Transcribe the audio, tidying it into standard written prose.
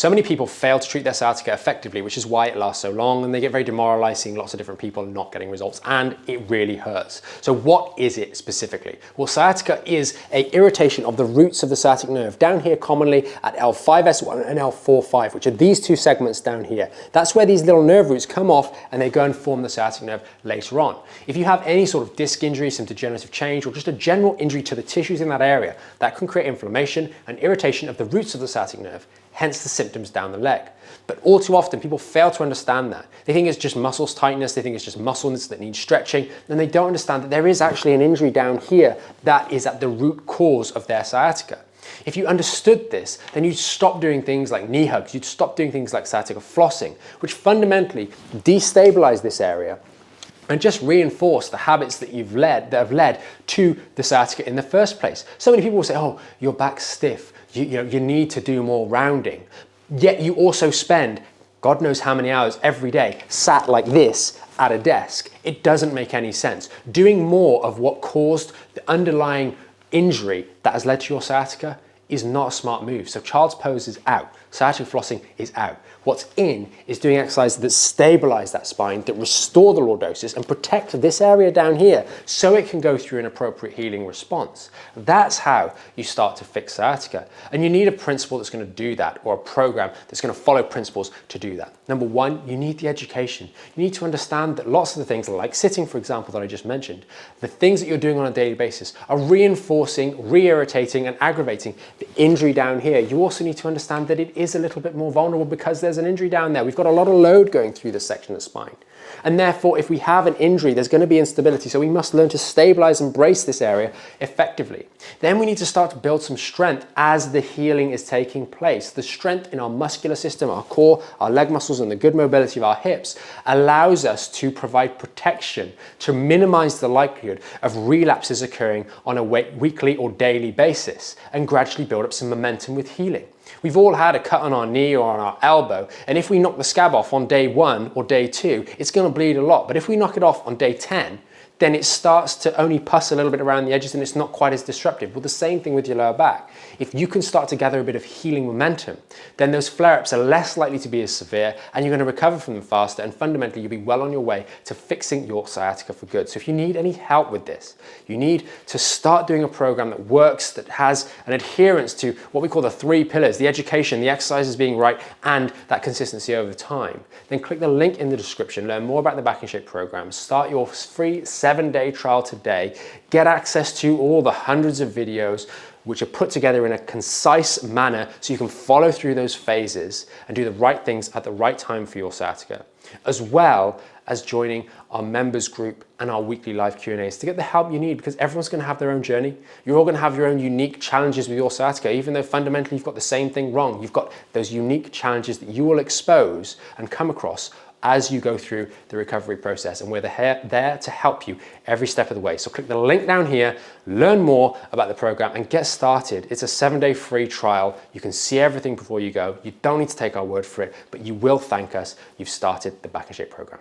So many people fail to treat their sciatica effectively, which is why it lasts so long, and they get very demoralized seeing lots of different people not getting results, and it really hurts. So what is it specifically? Well, sciatica is an irritation of the roots of the sciatic nerve, down here commonly at L5S1 and L4-5, which are these two segments down here. That's where these little nerve roots come off and they go and form the sciatic nerve later on. If you have any sort of disc injury, some degenerative change, or just a general injury to the tissues in that area, that can create inflammation and irritation of the roots of the sciatic nerve, hence the symptoms down the leg. But all too often people fail to understand that. They think it's just muscle tightness, they think it's just muscles that need stretching, and they don't understand that there is actually an injury down here that is at the root cause of their sciatica. If you understood this, then you'd stop doing things like knee hugs, you'd stop doing things like sciatica flossing, which fundamentally destabilize this area and just reinforce the habits that have led to the sciatica in the first place. So many people will say, oh, your back's stiff, you need to do more rounding. Yet you also spend God knows how many hours every day sat like this at a desk. It doesn't make any sense. Doing more of what caused the underlying injury that has led to your sciatica is not a smart move. So child's pose is out. Sciatic flossing is out. What's in is doing exercises that stabilize that spine, that restore the lordosis and protect this area down here so it can go through an appropriate healing response. That's how you start to fix sciatica. And you need a principle that's going to do that, or a program that's going to follow principles to do that. Number one, you need the education. You need to understand that lots of the things, like sitting, for example, that I just mentioned, the things that you're doing on a daily basis are reinforcing, re-irritating and aggravating the injury down here. You also need to understand that it is a little bit more vulnerable because there's an injury down there. We've got a lot of load going through this section of the spine. And therefore, if we have an injury, there's going to be instability. So we must learn to stabilize and brace this area effectively. Then we need to start to build some strength as the healing is taking place. The strength in our muscular system, our core, our leg muscles, and the good mobility of our hips allows us to provide protection to minimize the likelihood of relapses occurring on a weekly or daily basis and gradually build up some momentum with healing. We've all had a cut on our knee or on our elbow, and if we knock the scab off on day 1 or day 2, it's going to bleed a lot. But if we knock it off on day 10, then it starts to only pus a little bit around the edges and it's not quite as disruptive. Well, the same thing with your lower back. If you can start to gather a bit of healing momentum, then those flare-ups are less likely to be as severe and you're going to recover from them faster, and fundamentally you'll be well on your way to fixing your sciatica for good. So if you need any help with this, you need to start doing a program that works, that has an adherence to what we call the 3 pillars, the education, the exercises being right, and that consistency over time. Then click the link in the description, learn more about the Back in Shape program, start your free 7-day trial today, get access to all the hundreds of videos which are put together in a concise manner so you can follow through those phases and do the right things at the right time for your sciatica, as well as joining our members group and our weekly live Q&As to get the help you need, because everyone's going to have their own journey. You're all going to have your own unique challenges with your sciatica, even though fundamentally you've got the same thing wrong. You've got those unique challenges that you will expose and come across as you go through the recovery process, and we're there to help you every step of the way. So click the link down here, learn more about the program and get started. It's a 7-day free trial. You can see everything before you go. You don't need to take our word for it, but you will thank us. You've started the Back in Shape program.